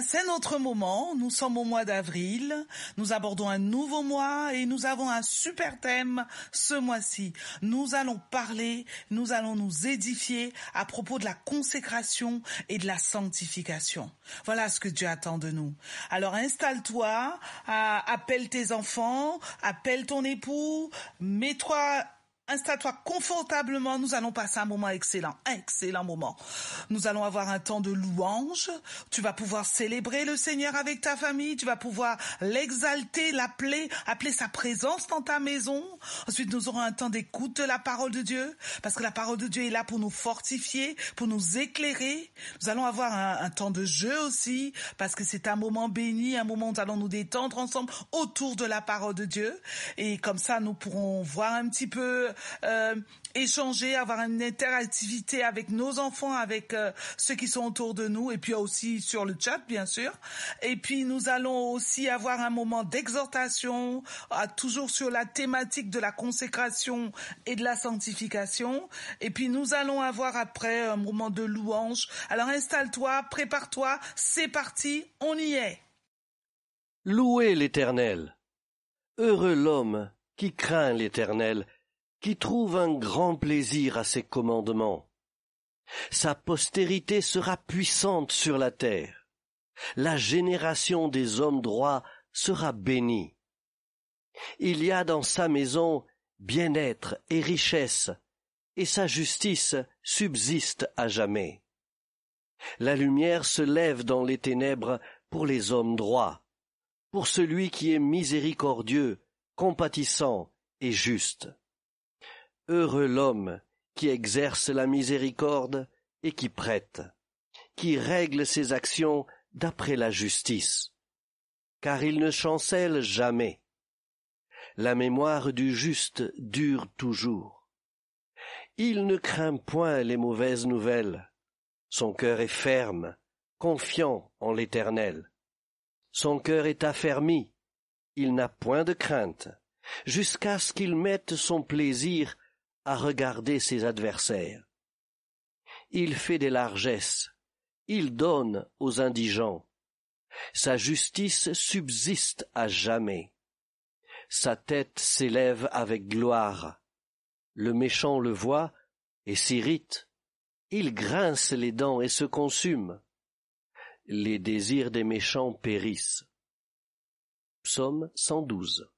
c'est notre moment. Nous sommes au mois d'avril. Nous abordons un nouveau mois et nous avons un super thème ce mois-ci. Nous allons parler, nous allons nous édifier à propos de la consécration et de la sanctification. Voilà ce que Dieu attend de nous. Alors installe-toi, appelle tes enfants, appelle ton époux, installe-toi confortablement, nous allons passer un moment excellent moment. Nous allons avoir un temps de louange, tu vas pouvoir célébrer le Seigneur avec ta famille, tu vas pouvoir l'exalter, appeler sa présence dans ta maison. Ensuite, nous aurons un temps d'écoute de la parole de Dieu, parce que la parole de Dieu est là pour nous fortifier, pour nous éclairer. Nous allons avoir un temps de jeu aussi, parce que c'est un moment béni, un moment où nous allons nous détendre ensemble autour de la parole de Dieu. Et comme ça, nous pourrons voir un petit peu échanger, avoir une interactivité avec nos enfants, avec ceux qui sont autour de nous, et puis aussi sur le chat, bien sûr. Et puis nous allons aussi avoir un moment d'exhortation, toujours sur la thématique de la consécration et de la sanctification. Et puis nous allons avoir après un moment de louange. Alors installe-toi, prépare-toi, c'est parti, on y est. Louez l'Éternel. Heureux l'homme qui craint l'Éternel, qui trouve un grand plaisir à ses commandements. Sa postérité sera puissante sur la terre. La génération des hommes droits sera bénie. Il y a dans sa maison bien-être et richesse, et sa justice subsiste à jamais. La lumière se lève dans les ténèbres pour les hommes droits, pour celui qui est miséricordieux, compatissant et juste. Heureux l'homme qui exerce la miséricorde et qui prête, qui règle ses actions d'après la justice, car il ne chancelle jamais. La mémoire du juste dure toujours. Il ne craint point les mauvaises nouvelles. Son cœur est ferme, confiant en l'Éternel. Son cœur est affermi, il n'a point de crainte, jusqu'à ce qu'il mette son plaisir à regarder ses adversaires. Il fait des largesses, il donne aux indigents. Sa justice subsiste à jamais. Sa tête s'élève avec gloire. Le méchant le voit et s'irrite. Il grince les dents et se consume. Les désirs des méchants périssent. Psaume 112.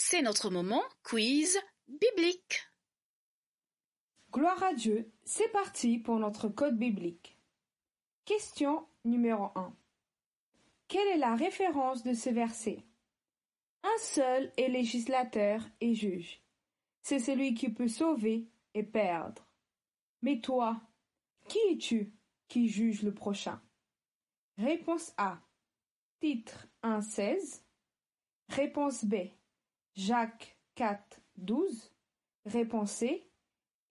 C'est notre moment quiz biblique. Gloire à Dieu, c'est parti pour notre code biblique. Question numéro 1. Quelle est la référence de ce verset? Un seul est législateur et juge. C'est celui qui peut sauver et perdre. Mais toi, qui es-tu qui juge le prochain? Réponse A. Titre 1,16. Réponse B. Jacques 4, 12. Réponse C.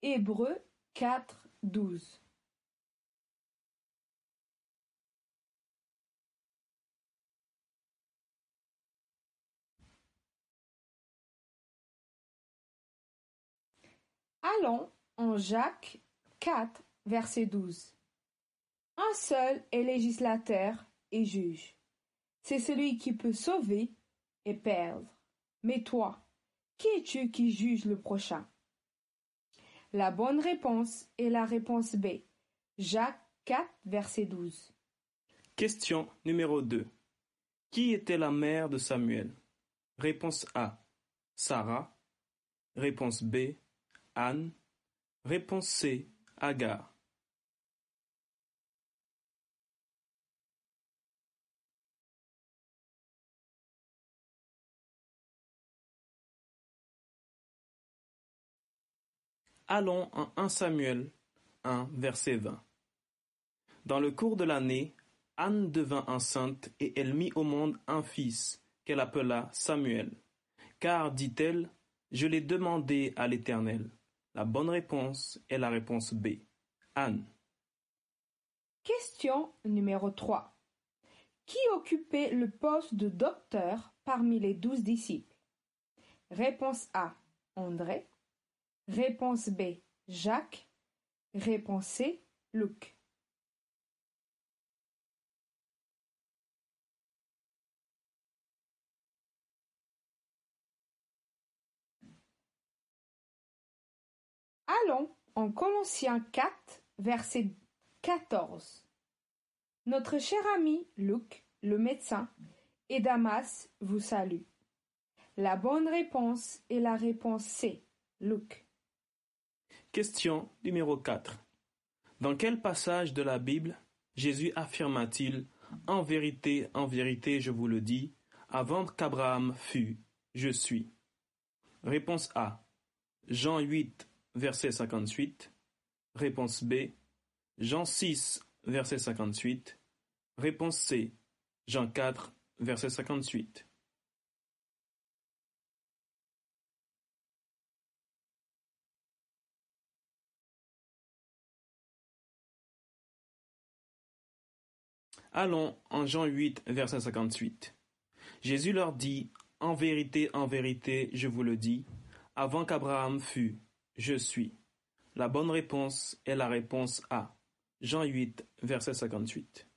Hébreux 4, 12. Allons en Jacques 4, verset 12. Un seul est législateur et juge. C'est celui qui peut sauver et perdre. Mais toi, qui es-tu qui juge le prochain? La bonne réponse est la réponse B. Jacques 4, verset 12. Question numéro 2. Qui était la mère de Samuel? Réponse A. Sarah. Réponse B. Anne. Réponse C, Agar. Allons en 1 Samuel 1, verset 20. Dans le cours de l'année, Anne devint enceinte et elle mit au monde un fils qu'elle appela Samuel. Car, dit-elle, je l'ai demandé à l'Éternel. La bonne réponse est la réponse B. Anne. Question numéro 3. Qui occupait le poste de docteur parmi les 12 disciples? Réponse A, André. Réponse B, Jacques. Réponse C, Luc. Allons en Colossiens 4, verset 14. Notre cher ami Luc, le médecin, et Damas vous salue. La bonne réponse est la réponse C, Luc. Question numéro 4. Dans quel passage de la Bible Jésus affirma-t-il « En vérité, je vous le dis, avant qu'Abraham fût, je suis » Réponse A. Jean 8, verset 58. Réponse B. Jean 6, verset 58. Réponse C. Jean 4, verset 58. Allons en Jean 8, verset 58. Jésus leur dit, « En vérité, je vous le dis, avant qu'Abraham fût, je suis. » La bonne réponse est la réponse A. Jean 8, verset 58.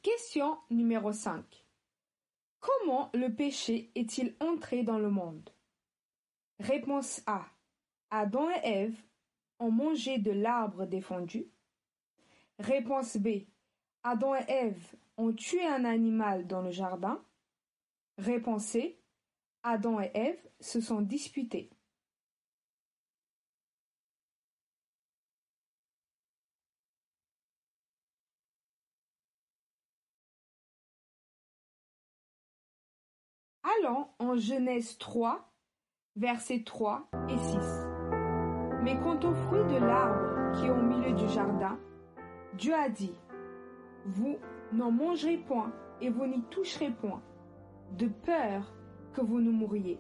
Question numéro 5. Comment le péché est-il entré dans le monde? Réponse A. Adam et Ève ont mangé de l'arbre défendu. Réponse B. Adam et Ève ont tué un animal dans le jardin. Réponse C. Adam et Ève se sont disputés. Allons en Genèse 3, versets 3 et 6. Mais quant aux fruits de l'arbre qui est au milieu du jardin, Dieu a dit, « Vous n'en mangerez point et vous n'y toucherez point, de peur que vous ne mouriez. »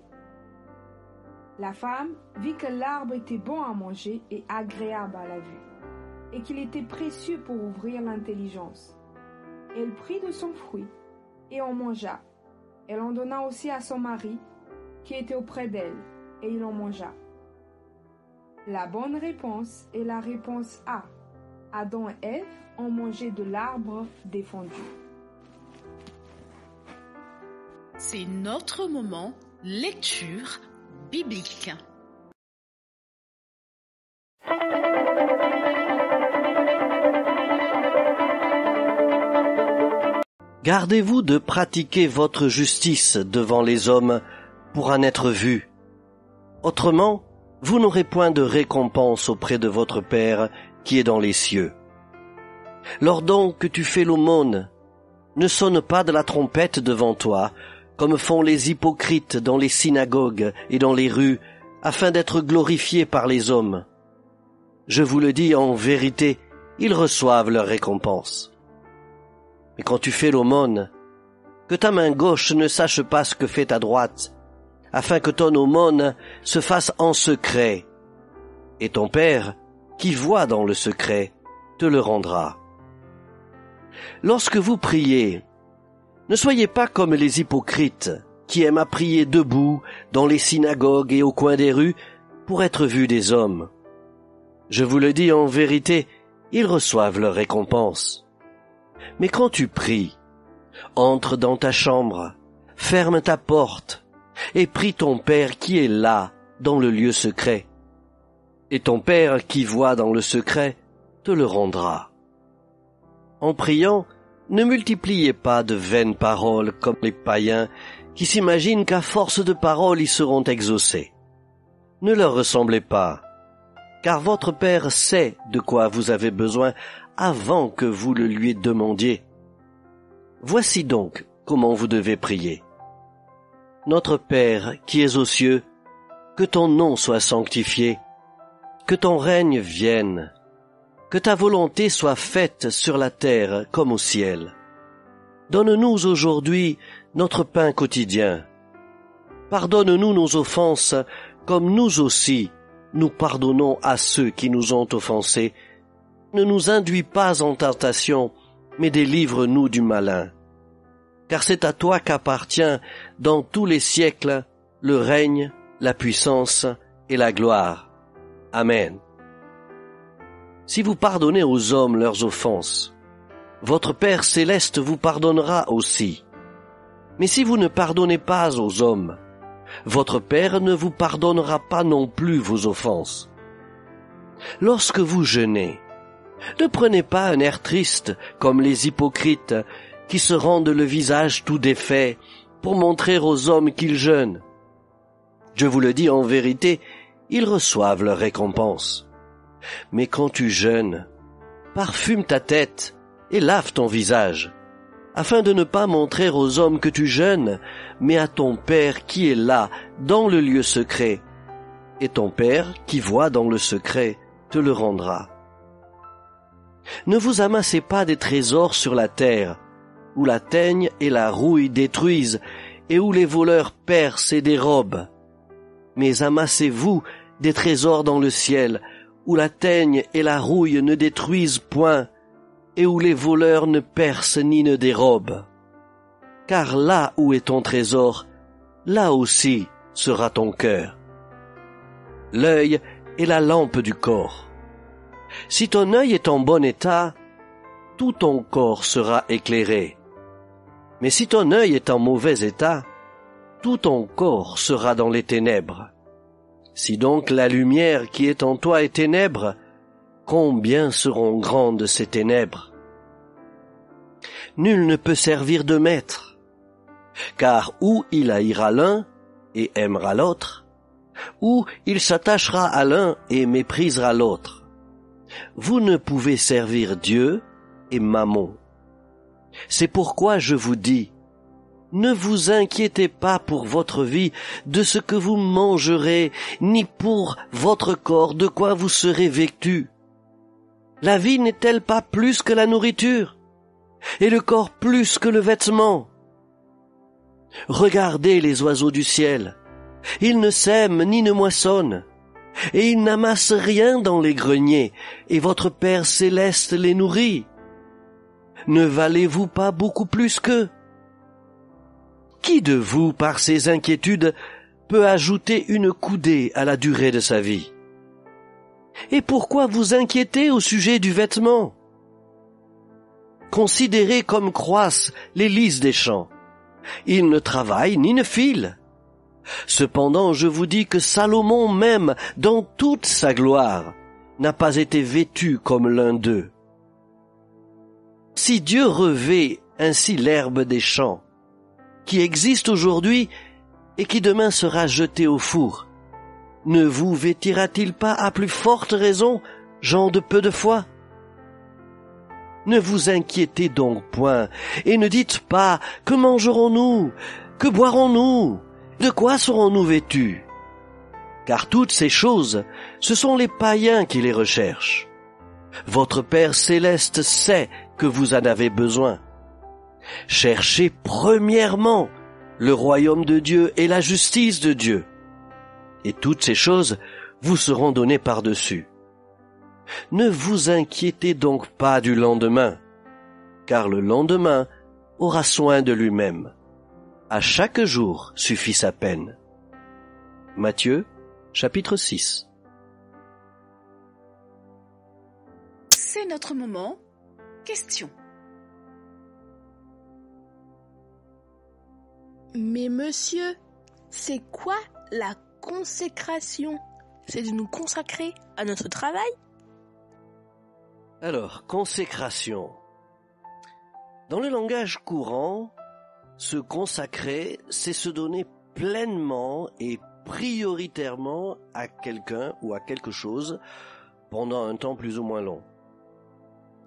La femme vit que l'arbre était bon à manger et agréable à la vue, et qu'il était précieux pour ouvrir l'intelligence. Elle prit de son fruit et en mangea. Elle en donna aussi à son mari, qui était auprès d'elle, et il en mangea. La bonne réponse est la réponse A. Adam et Ève ont mangé de l'arbre défendu. C'est notre moment lecture biblique. Gardez-vous de pratiquer votre justice devant les hommes pour en être vus. Autrement, vous n'aurez point de récompense auprès de votre Père qui est dans les cieux. Lors donc que tu fais l'aumône, ne sonne pas de la trompette devant toi, comme font les hypocrites dans les synagogues et dans les rues, afin d'être glorifiés par les hommes. Je vous le dis en vérité, ils reçoivent leur récompense. Mais quand tu fais l'aumône, que ta main gauche ne sache pas ce que fait ta droite, afin que ton aumône se fasse en secret. Et ton Père, qui voit dans le secret, te le rendra. Lorsque vous priez, ne soyez pas comme les hypocrites, qui aiment à prier debout dans les synagogues et au coin des rues, pour être vus des hommes. Je vous le dis en vérité, ils reçoivent leur récompense. Mais quand tu pries, entre dans ta chambre, ferme ta porte, et prie ton Père qui est là, dans le lieu secret. Et ton Père qui voit dans le secret, te le rendra. En priant, ne multipliez pas de vaines paroles comme les païens qui s'imaginent qu'à force de paroles ils seront exaucés. Ne leur ressemblez pas, car votre Père sait de quoi vous avez besoin avant que vous le lui demandiez. Voici donc comment vous devez prier. Notre Père qui es aux cieux, que ton nom soit sanctifié, que ton règne vienne, que ta volonté soit faite sur la terre comme au ciel. Donne-nous aujourd'hui notre pain quotidien. Pardonne-nous nos offenses, comme nous aussi nous pardonnons à ceux qui nous ont offensés. Ne nous induis pas en tentation, mais délivre-nous du malin. Car c'est à toi qu'appartient dans tous les siècles le règne, la puissance et la gloire. Amen. Si vous pardonnez aux hommes leurs offenses, votre Père céleste vous pardonnera aussi. Mais si vous ne pardonnez pas aux hommes, votre Père ne vous pardonnera pas non plus vos offenses. Lorsque vous jeûnez, ne prenez pas un air triste comme les hypocrites qui se rendent le visage tout défait pour montrer aux hommes qu'ils jeûnent. Je vous le dis en vérité, ils reçoivent leur récompense. Mais quand tu jeûnes, parfume ta tête et lave ton visage, afin de ne pas montrer aux hommes que tu jeûnes, mais à ton Père qui est là, dans le lieu secret. Et ton Père, qui voit dans le secret, te le rendra. Ne vous amassez pas des trésors sur la terre, où la teigne et la rouille détruisent, et où les voleurs percent et dérobent. Mais amassez-vous des trésors dans le ciel, où la teigne et la rouille ne détruisent point, et où les voleurs ne percent ni ne dérobent. Car là où est ton trésor, là aussi sera ton cœur. L'œil est la lampe du corps. Si ton œil est en bon état, tout ton corps sera éclairé. Mais si ton œil est en mauvais état, tout ton corps sera dans les ténèbres. Si donc la lumière qui est en toi est ténèbres, combien seront grandes ces ténèbres? Nul ne peut servir de maître, car ou il haïra l'un et aimera l'autre, ou il s'attachera à l'un et méprisera l'autre. Vous ne pouvez servir Dieu et Mammon. C'est pourquoi je vous dis, ne vous inquiétez pas pour votre vie de ce que vous mangerez, ni pour votre corps de quoi vous serez vêtus. La vie n'est-elle pas plus que la nourriture, et le corps plus que le vêtement? Regardez les oiseaux du ciel. Ils ne sèment ni ne moissonnent, et ils n'amassent rien dans les greniers, et votre Père céleste les nourrit. Ne valez-vous pas beaucoup plus qu'eux? Qui de vous, par ses inquiétudes, peut ajouter une coudée à la durée de sa vie? Et pourquoi vous inquiétez au sujet du vêtement? Considérez comme croissent les lys des champs. Ils ne travaillent ni ne filent. Cependant, je vous dis que Salomon même, dans toute sa gloire, n'a pas été vêtu comme l'un d'eux. Si Dieu revêt ainsi l'herbe des champs, qui existe aujourd'hui et qui demain sera jetée au four, ne vous vêtira-t-il pas à plus forte raison, gens de peu de foi? Ne vous inquiétez donc point, et ne dites pas « Que mangerons-nous? Que boirons-nous? De quoi serons-nous vêtus ?» Car toutes ces choses, ce sont les païens qui les recherchent. Votre Père céleste sait que vous en avez besoin. Cherchez premièrement le royaume de Dieu et la justice de Dieu, et toutes ces choses vous seront données par-dessus. Ne vous inquiétez donc pas du lendemain, car le lendemain aura soin de lui-même. À chaque jour suffit sa peine. Matthieu, chapitre 6. C'est notre moment. Question. Mais monsieur, c'est quoi la consécration? C'est de nous consacrer à notre travail? Alors, consécration. Dans le langage courant, se consacrer, c'est se donner pleinement et prioritairement à quelqu'un ou à quelque chose pendant un temps plus ou moins long.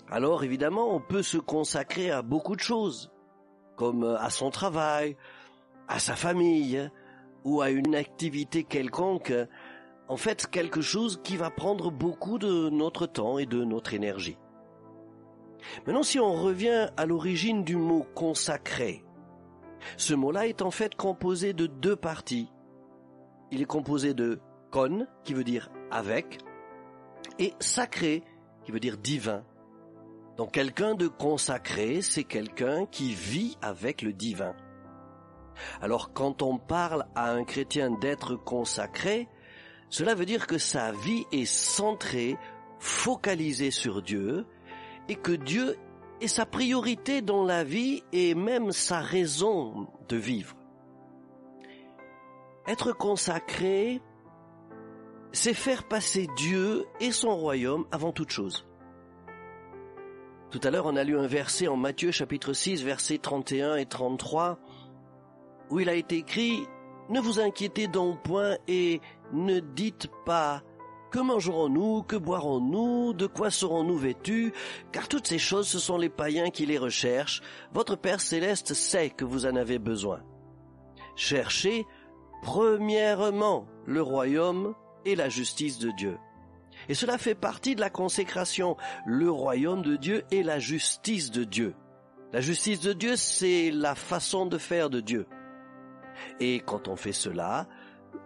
Alors évidemment, on peut se consacrer à beaucoup de choses, comme à son travail, à sa famille ou à une activité quelconque, en fait quelque chose qui va prendre beaucoup de notre temps et de notre énergie. Maintenant, si on revient à l'origine du mot « consacré », ce mot-là est en fait composé de deux parties. Il est composé de « con » qui veut dire « avec » et « sacré » qui veut dire « divin ». Donc quelqu'un de consacré, c'est quelqu'un qui vit avec le divin. Alors quand on parle à un chrétien d'être consacré, cela veut dire que sa vie est centrée, focalisée sur Dieu, et que Dieu est sa priorité dans la vie et même sa raison de vivre. Être consacré, c'est faire passer Dieu et son royaume avant toute chose. Tout à l'heure, on a lu un verset en Matthieu chapitre 6, versets 31 et 33, où il a été écrit « Ne vous inquiétez donc point et ne dites pas « Que mangerons-nous, que boirons-nous, de quoi serons-nous vêtus ?» Car toutes ces choses, ce sont les païens qui les recherchent. Votre Père céleste sait que vous en avez besoin. Cherchez premièrement le royaume et la justice de Dieu. Et cela fait partie de la consécration, le royaume de Dieu et la justice de Dieu. La justice de Dieu, c'est la façon de faire de Dieu. Et quand on fait cela,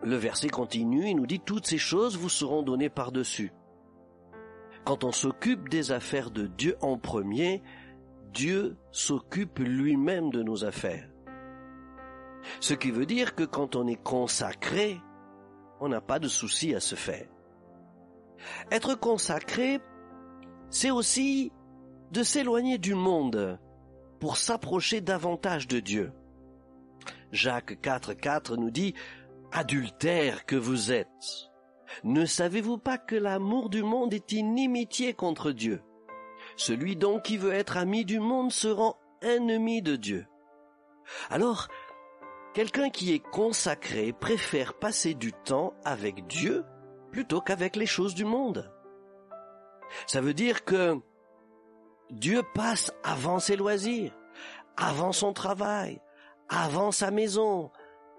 le verset continue, il nous dit « Toutes ces choses vous seront données par-dessus ». Quand on s'occupe des affaires de Dieu en premier, Dieu s'occupe lui-même de nos affaires. Ce qui veut dire que quand on est consacré, on n'a pas de souci à se faire. Être consacré, c'est aussi de s'éloigner du monde pour s'approcher davantage de Dieu. Jacques 4,4 nous dit « Adultères que vous êtes, ne savez-vous pas que l'amour du monde est inimitié contre Dieu? Celui donc qui veut être ami du monde se rend ennemi de Dieu. » Alors, quelqu'un qui est consacré préfère passer du temps avec Dieu plutôt qu'avec les choses du monde. Ça veut dire que Dieu passe avant ses loisirs, avant son travail, avant sa maison,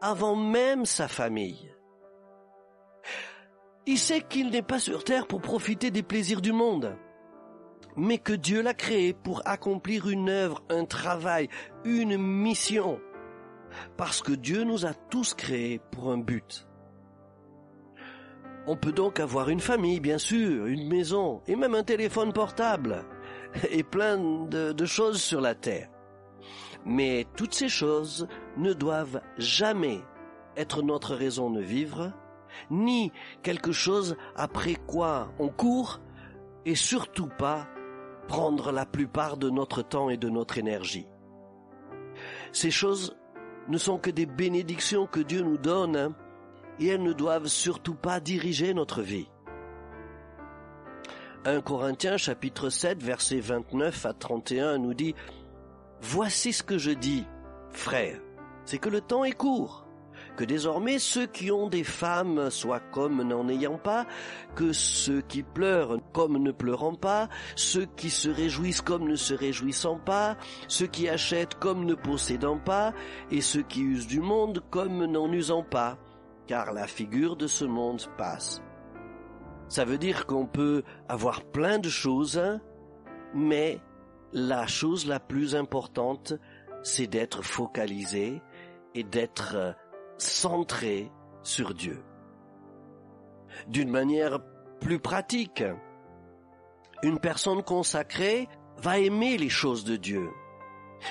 avant même sa famille. Il sait qu'il n'est pas sur terre pour profiter des plaisirs du monde, mais que Dieu l'a créé pour accomplir une œuvre, un travail, une mission, parce que Dieu nous a tous créés pour un but. On peut donc avoir une famille, bien sûr, une maison, et même un téléphone portable, et plein de choses sur la terre. Mais toutes ces choses ne doivent jamais être notre raison de vivre, ni quelque chose après quoi on court, et surtout pas prendre la plupart de notre temps et de notre énergie. Ces choses ne sont que des bénédictions que Dieu nous donne, et elles ne doivent surtout pas diriger notre vie. 1 Corinthiens chapitre 7 versets 29 à 31 nous dit « Voici ce que je dis, frères, c'est que le temps est court, que désormais ceux qui ont des femmes soient comme n'en ayant pas, que ceux qui pleurent comme ne pleurant pas, ceux qui se réjouissent comme ne se réjouissant pas, ceux qui achètent comme ne possédant pas, et ceux qui usent du monde comme n'en usant pas, car la figure de ce monde passe. » Ça veut dire qu'on peut avoir plein de choses, mais la chose la plus importante, c'est d'être focalisé et d'être centré sur Dieu. D'une manière plus pratique, une personne consacrée va aimer les choses de Dieu.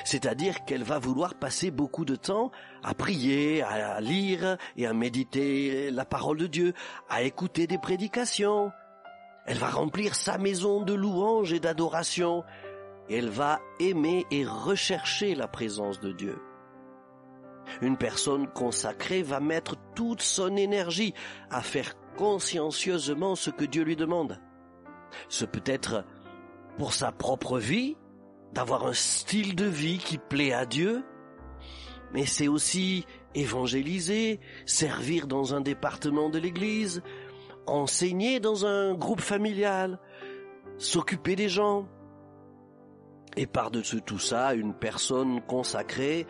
C'est-à-dire qu'elle va vouloir passer beaucoup de temps à prier, à lire et à méditer la parole de Dieu, à écouter des prédications. Elle va remplir sa maison de louanges et d'adoration. Et elle va aimer et rechercher la présence de Dieu. Une personne consacrée va mettre toute son énergie à faire consciencieusement ce que Dieu lui demande. Ce peut être pour sa propre vie, d'avoir un style de vie qui plaît à Dieu, mais c'est aussi évangéliser, servir dans un département de l'Église, enseigner dans un groupe familial, s'occuper des gens. Et par-dessus tout ça, une personne consacrée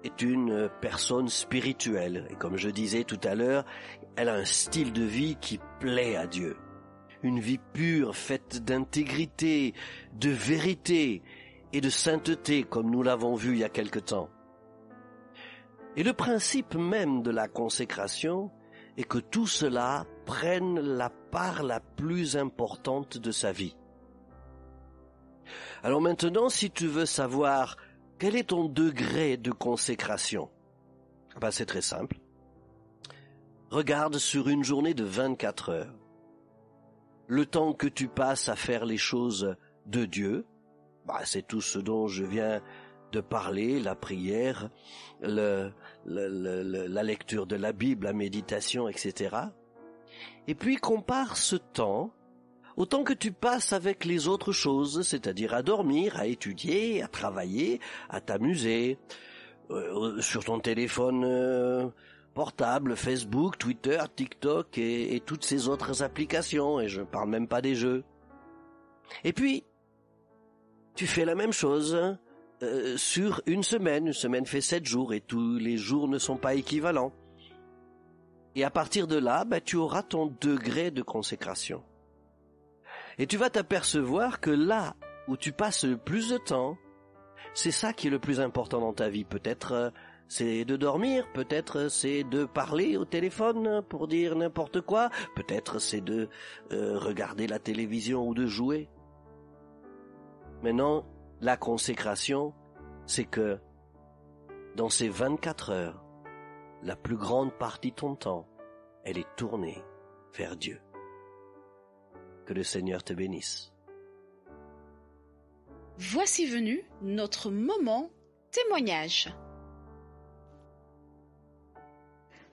est une personne spirituelle. Et comme je disais tout à l'heure, elle a un style de vie qui plaît à Dieu. Une vie pure, faite d'intégrité, de vérité et de sainteté, comme nous l'avons vu il y a quelque temps. Et le principe même de la consécration est que tout cela prenne la part la plus importante de sa vie. Alors maintenant, si tu veux savoir quel est ton degré de consécration, c'est très simple. Regarde sur une journée de 24 heures. Le temps que tu passes à faire les choses de Dieu, c'est tout ce dont je viens de parler, la prière, la lecture de la Bible, la méditation, etc. Et puis compare ce temps au temps que tu passes avec les autres choses, c'est-à-dire à dormir, à étudier, à travailler, à t'amuser, sur ton téléphone portable, Facebook, Twitter, TikTok et toutes ces autres applications, et je ne parle même pas des jeux. Et puis, tu fais la même chose sur une semaine fait 7 jours, et tous les jours ne sont pas équivalents. Et à partir de là, tu auras ton degré de consécration. Et tu vas t'apercevoir que là où tu passes le plus de temps, c'est ça qui est le plus important dans ta vie. Peut-être c'est de dormir, peut-être c'est de parler au téléphone pour dire n'importe quoi, peut-être c'est de regarder la télévision ou de jouer. Maintenant, la consécration, c'est que dans ces 24 heures, la plus grande partie de ton temps, elle est tournée vers Dieu. Que le Seigneur te bénisse. Voici venu notre moment témoignage.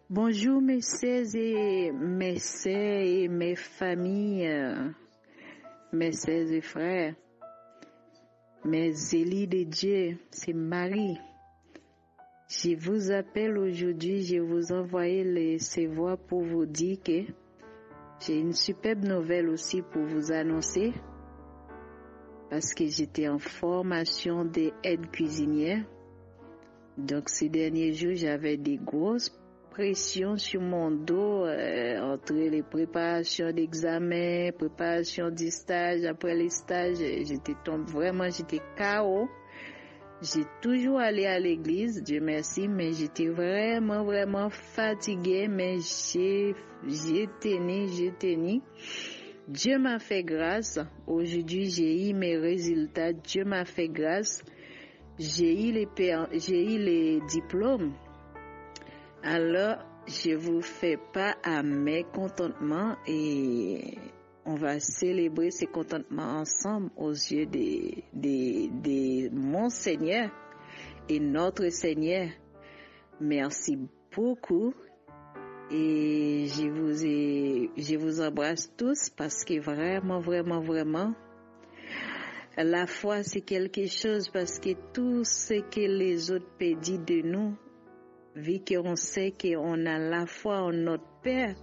Bonjour mes sœurs et mes familles, mes sœurs et frères, mes élus de Dieu, c'est Marie. Je vous appelle aujourd'hui, je vous envoie ces voix pour vous dire que j'ai une superbe nouvelle aussi pour vous annoncer, parce que j'étais en formation d'aide cuisinière. Donc ces derniers jours, j'avais des grosses pressions sur mon dos entre les préparations d'examen, préparation du stage, après les stages, j'étais KO. J'ai toujours allé à l'église, Dieu merci, mais j'étais vraiment fatiguée, mais j'ai tenu. Dieu m'a fait grâce. Aujourd'hui, j'ai eu mes résultats. Dieu m'a fait grâce. J'ai eu les diplômes. Alors, je vous fais pas à mes contentements et on va célébrer ces contentements ensemble aux yeux de mon Seigneur et notre Seigneur. Merci beaucoup et je vous embrasse tous parce que vraiment, la foi c'est quelque chose, parce que tout ce que les autres peuvent dire de nous, vu qu'on sait qu'on a la foi en notre Père,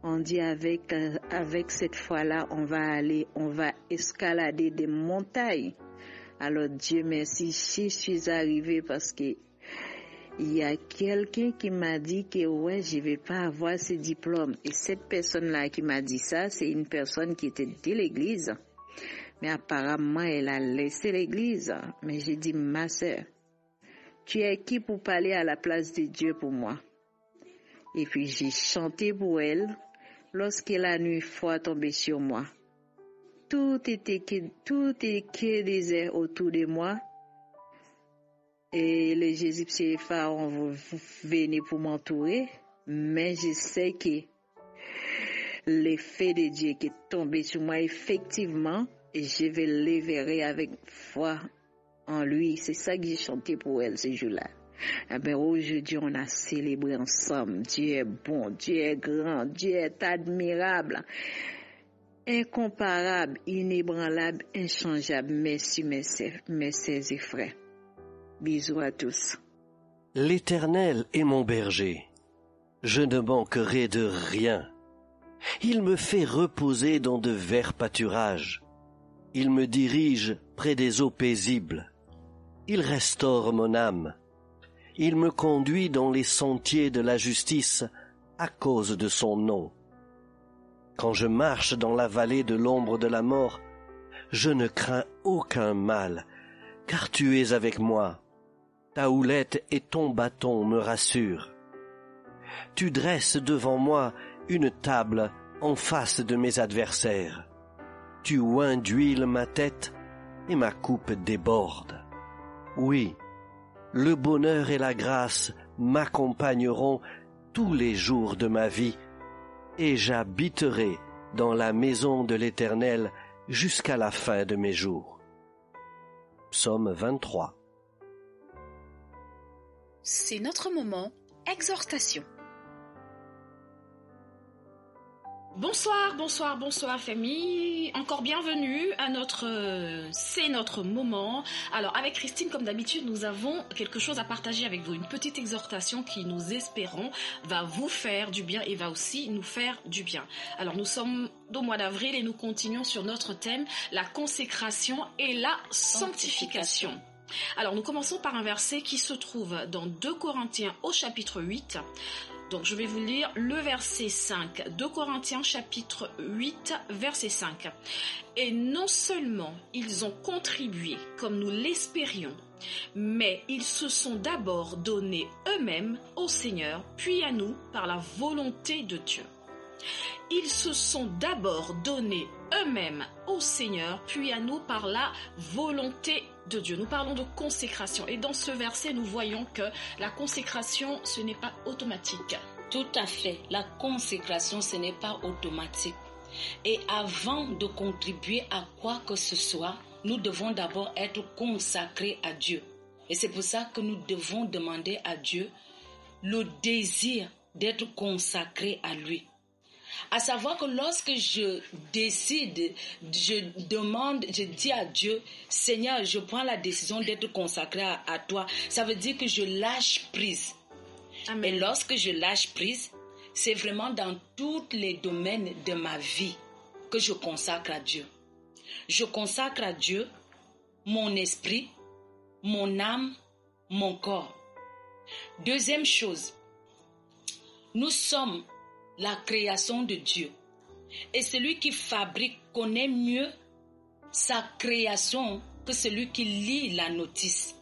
on dit avec cette foi-là, on va escalader des montagnes. Alors Dieu merci, je suis arrivée parce que il y a quelqu'un qui m'a dit que je vais pas avoir ce diplôme. Et cette personne-là qui m'a dit ça, c'est une personne qui était de l'église. Mais apparemment, elle a laissé l'église. Mais j'ai dit, ma sœur, tu es qui pour parler à la place de Dieu pour moi? Et puis j'ai chanté pour elle lorsque la nuit froide tombait sur moi. Tout était que désert autour de moi. Et les Égyptiens et Pharaon venaient pour m'entourer. Mais je sais que l'effet de Dieu qui est tombé sur moi, effectivement, et je vais l'éveiller avec foi en lui. C'est ça que j'ai chanté pour elle ce jour-là. Aujourd'hui, on a célébré ensemble. Dieu est bon, Dieu est grand, Dieu est admirable, incomparable, inébranlable, inchangeable. Merci, mes sœurs et frères. Bisous à tous. L'Éternel est mon berger. Je ne manquerai de rien. Il me fait reposer dans de verts pâturages. Il me dirige près des eaux paisibles. Il restaure mon âme. Il me conduit dans les sentiers de la justice à cause de son nom. Quand je marche dans la vallée de l'ombre de la mort, je ne crains aucun mal, car tu es avec moi. Ta houlette et ton bâton me rassurent. Tu dresses devant moi une table en face de mes adversaires. Tu oins d'huile ma tête et ma coupe déborde. Oui, le bonheur et la grâce m'accompagneront tous les jours de ma vie, et j'habiterai dans la maison de l'Éternel jusqu'à la fin de mes jours. Psaume 23. C'est notre moment exhortation. Bonsoir famille, encore bienvenue à c'est notre moment. Alors avec Christine, comme d'habitude, nous avons quelque chose à partager avec vous, une petite exhortation qui, nous espérons, va vous faire du bien et va aussi nous faire du bien. Alors nous sommes au mois d'avril et nous continuons sur notre thème, la consécration et la sanctification. Alors nous commençons par un verset qui se trouve dans 2 Corinthiens au chapitre 8. Donc je vais vous lire le verset 5, 2 Corinthiens chapitre 8, verset 5. Et non seulement ils ont contribué comme nous l'espérions, mais ils se sont d'abord donnés eux-mêmes au Seigneur, puis à nous par la volonté de Dieu. Ils se sont d'abord donnés eux-mêmes au Seigneur, puis à nous par la volonté de Dieu. Nous parlons de consécration et dans ce verset, nous voyons que la consécration, ce n'est pas automatique. Tout à fait. La consécration, ce n'est pas automatique. Et avant de contribuer à quoi que ce soit, nous devons d'abord être consacrés à Dieu. Et c'est pour ça que nous devons demander à Dieu le désir d'être consacré à lui. À savoir que lorsque je décide, je dis à Dieu, Seigneur, je prends la décision d'être consacré à toi. Ça veut dire que je lâche prise. Amen. Et lorsque je lâche prise, c'est vraiment dans tous les domaines de ma vie que je consacre à Dieu. Je consacre à Dieu mon esprit, mon âme, mon corps. Deuxième chose, nous sommes la création de Dieu. Et celui qui fabrique connaît mieux sa création que celui qui lit la notice.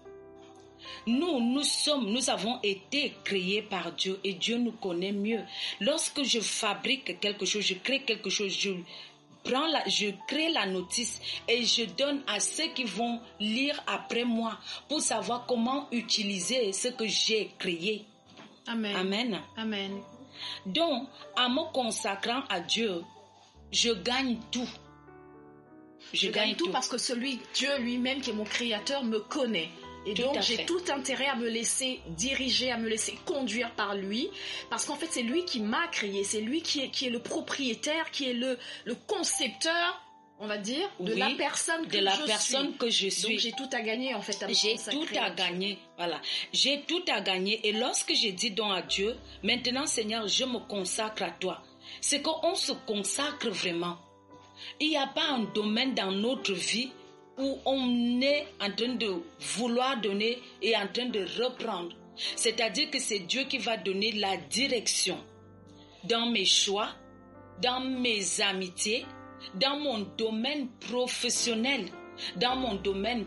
Nous avons été créés par Dieu et Dieu nous connaît mieux. Lorsque je fabrique quelque chose, je crée quelque chose, je crée la notice et je donne à ceux qui vont lire après moi pour savoir comment utiliser ce que j'ai créé. Amen. Amen. Amen. Donc, en me consacrant à Dieu, je gagne tout. Je gagne tout parce que Dieu lui-même qui est mon créateur me connaît. Et tout donc j'ai tout intérêt à me laisser diriger, à me laisser conduire par lui. Parce qu'en fait c'est lui qui m'a créé, c'est lui qui est le propriétaire, qui est le concepteur, on va dire, de la personne que je suis. Donc j'ai tout à gagner en fait. J'ai tout à gagner, voilà. J'ai tout à gagner. Et lorsque j'ai dit donc à Dieu, maintenant Seigneur, je me consacre à toi. C'est qu'on se consacre vraiment. Il n'y a pas un domaine dans notre vie où on est en train de vouloir donner et en train de reprendre. C'est-à-dire que c'est Dieu qui va donner la direction dans mes choix, dans mes amitiés, dans mon domaine professionnel, dans mon domaine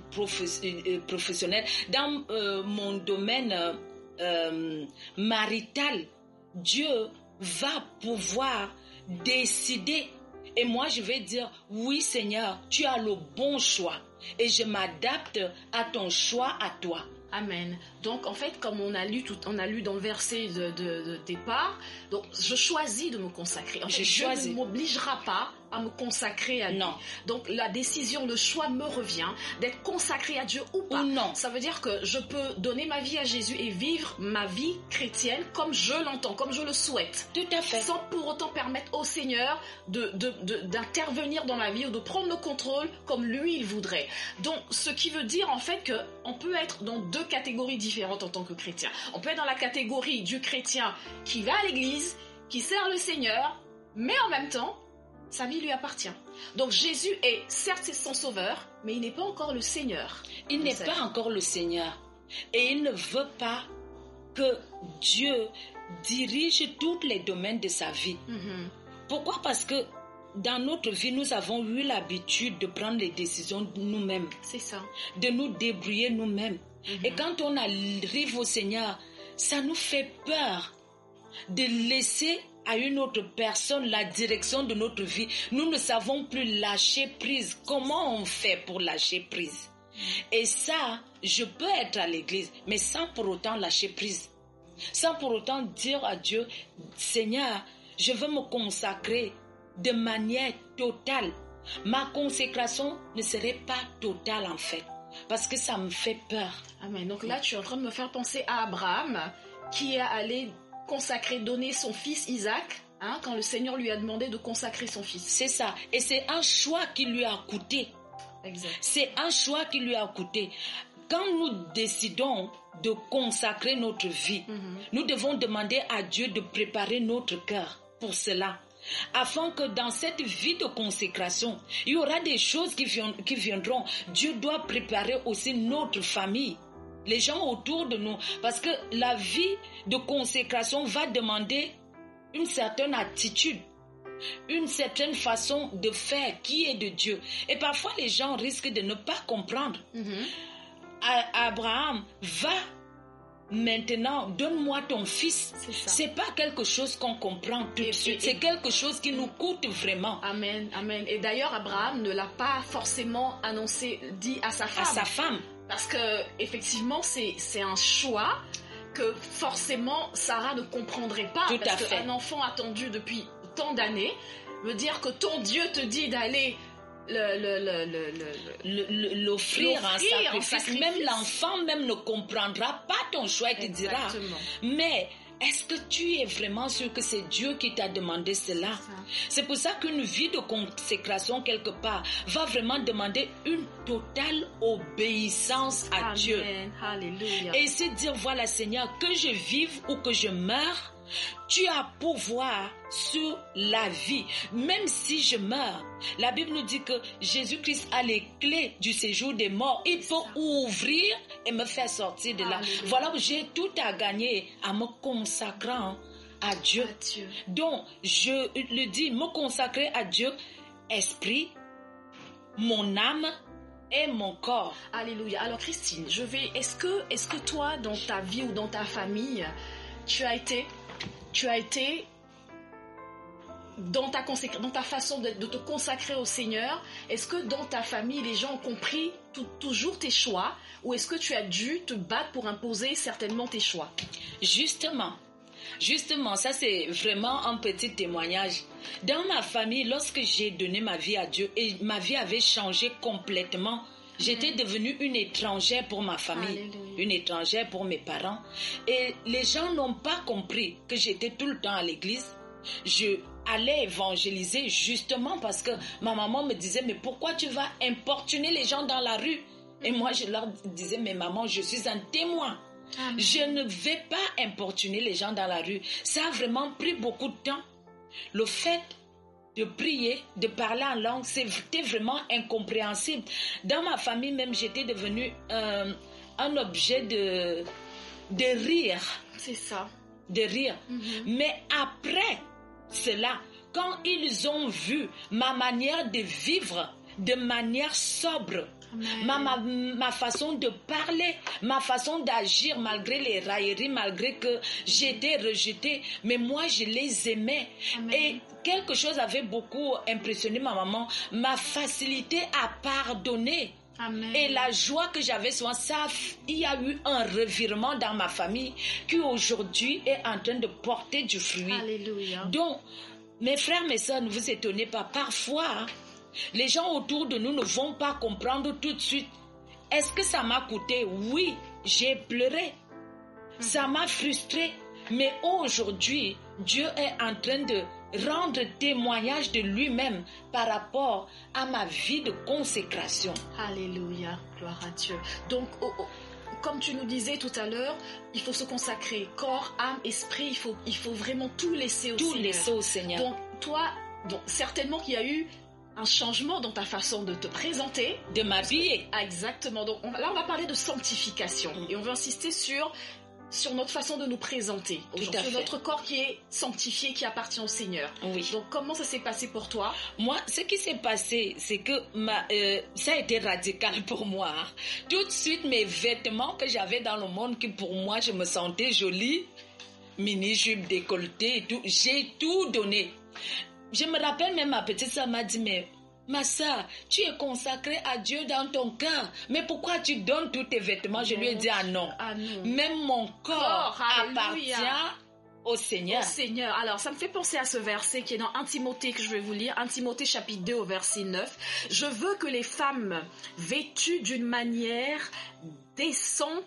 marital. Dieu va pouvoir décider. Et moi, je vais dire, oui Seigneur, tu as le bon choix. Et je m'adapte à ton choix, à toi. Amen. Donc, en fait, comme on a lu dans le verset de départ, donc je choisis de me consacrer. En fait, Dieu ne m'obligera pas à me consacrer à lui. Non. Donc la décision, le choix me revient d'être consacré à Dieu ou pas. Ou non. Ça veut dire que je peux donner ma vie à Jésus et vivre ma vie chrétienne comme je l'entends, comme je le souhaite. Tout à fait. Sans pour autant permettre au Seigneur d'intervenir dans ma vie ou de prendre le contrôle comme lui il voudrait. Donc ce qui veut dire en fait qu'on peut être dans deux catégories différentes en tant que chrétien. On peut être dans la catégorie du chrétien qui va à l'église, qui sert le Seigneur, mais en même temps, sa vie lui appartient. Donc Jésus est certes son sauveur, mais il n'est pas encore le Seigneur. Il n'est pas encore le Seigneur. Et il ne veut pas que Dieu dirige tous les domaines de sa vie. Pourquoi? Parce que dans notre vie, nous avons eu l'habitude de prendre les décisions nous-mêmes. C'est ça. De nous débrouiller nous-mêmes. Et quand on arrive au Seigneur, ça nous fait peur de laisser à une autre personne la direction de notre vie. Nous ne savons plus lâcher prise. Comment on fait pour lâcher prise? Et ça, je peux être à l'église, mais sans pour autant lâcher prise. Sans pour autant dire à Dieu, Seigneur, je veux me consacrer de manière totale. Ma consécration ne serait pas totale en fait, parce que ça me fait peur. Amen. Donc là, tu es en train de me faire penser à Abraham, qui est allé donner son fils Isaac, quand le Seigneur lui a demandé de consacrer son fils. C'est ça. Et c'est un choix qui lui a coûté. Exact. C'est un choix qui lui a coûté. Quand nous décidons de consacrer notre vie, nous devons demander à Dieu de préparer notre cœur pour cela. Afin que dans cette vie de consécration, il y aura des choses qui viendront. Dieu doit préparer aussi notre famille, les gens autour de nous, parce que la vie de consécration va demander une certaine attitude, une certaine façon de faire qui est de Dieu. Et parfois les gens risquent de ne pas comprendre. Abraham, va maintenant, donne-moi ton fils. C'est pas quelque chose qu'on comprend tout de suite. C'est quelque chose qui nous coûte vraiment. Amen, amen. Et d'ailleurs, Abraham ne l'a pas forcément dit à sa femme. À sa femme. Parce que effectivement, c'est un choix que forcément Sarah ne comprendrait pas. Tout parce à fait. Qu'un enfant attendu depuis tant d'années veut dire que ton Dieu te dit d'aller l'offrir en sacrifice. Même l'enfant même ne comprendra pas ton choix et te dira, mais est-ce que tu es vraiment sûr que c'est Dieu qui t'a demandé cela? C'est pour ça qu'une vie de consécration quelque part va vraiment demander une totale obéissance à Dieu. Alléluia. Et c'est dire, voilà Seigneur, que je vive ou que je meure, tu as pouvoir sur la vie. Même si je meurs, la Bible nous dit que Jésus-Christ a les clés du séjour des morts. Il peut ouvrir et me faire sortir de là. Alléluia. Voilà, j'ai tout à gagner en me consacrant à Dieu. Donc, je le dis, me consacrer à Dieu, esprit, mon âme et mon corps. Alléluia. Alors Christine, est-ce que toi, dans ta vie ou dans ta famille, tu as été dans ta façon de te consacrer au Seigneur, est-ce que dans ta famille, les gens ont compris toujours tes choix, ou est-ce que tu as dû te battre pour imposer certainement tes choix? Justement, ça c'est vraiment un petit témoignage. Dans ma famille, lorsque j'ai donné ma vie à Dieu, et ma vie avait changé complètement, j'étais devenue une étrangère pour ma famille. Alléluia. Une étrangère pour mes parents. Et les gens n'ont pas compris que j'étais tout le temps à l'église. Je allais évangéliser justement parce que ma maman me disait, mais pourquoi tu vas importuner les gens dans la rue? Et moi je leur disais, mais maman, je suis un témoin. Amen. Je ne vais pas importuner les gens dans la rue. Ça a vraiment pris beaucoup de temps. Le fait de prier, de parler en langue, c'était vraiment incompréhensible. Dans ma famille même, j'étais devenue un objet de rire. C'est ça. De rire. Mais après cela, quand ils ont vu ma manière de vivre de manière sobre, ma façon de parler, ma façon d'agir malgré les railleries, malgré que j'étais rejetée, mais moi je les aimais. Amen. Et quelque chose avait beaucoup impressionné ma maman, ma facilité à pardonner. Amen. Et la joie que j'avais souvent, il y a eu un revirement dans ma famille qui aujourd'hui est en train de porter du fruit. Alléluia. Donc, Mes frères, mes sœurs, ne vous étonnez pas. Parfois, les gens autour de nous ne vont pas comprendre tout de suite. Est-ce que ça m'a coûté? Oui, j'ai pleuré. Ça m'a frustré. Mais aujourd'hui, Dieu est en train de rendre témoignage de lui-même par rapport à ma vie de consécration. Alléluia, gloire à Dieu. Donc, comme tu nous disais tout à l'heure, il faut se consacrer corps, âme, esprit. Il faut vraiment tout laisser au Seigneur. Tout laisser au Seigneur. Donc, toi, certainement qu'il y a eu un changement dans ta façon de te présenter. De m'habiller. Exactement. Donc, là, on va parler de sanctification. Et on va insister sur notre façon de nous présenter, sur notre corps qui est sanctifié, qui appartient au Seigneur. Oui. Donc, comment ça s'est passé pour toi? Moi, ce qui s'est passé, c'est que ça a été radical pour moi. Tout de suite, mes vêtements que j'avais dans le monde, qui pour moi, je me sentais jolie, mini-jupe, décolletée et tout, j'ai tout donné. Je me rappelle même, ma petite sœur m'a dit, mais ma sœur, tu es consacrée à Dieu dans ton cœur. Mais pourquoi tu donnes tous tes vêtements? Je lui ai dit, ah non. Même mon corps appartient au Seigneur. Au Seigneur. Alors, ça me fait penser à ce verset qui est dans 1 Timothée que je vais vous lire. 1 Timothée chapitre 2 au verset 9. Je veux que les femmes vêtues d'une manière décente,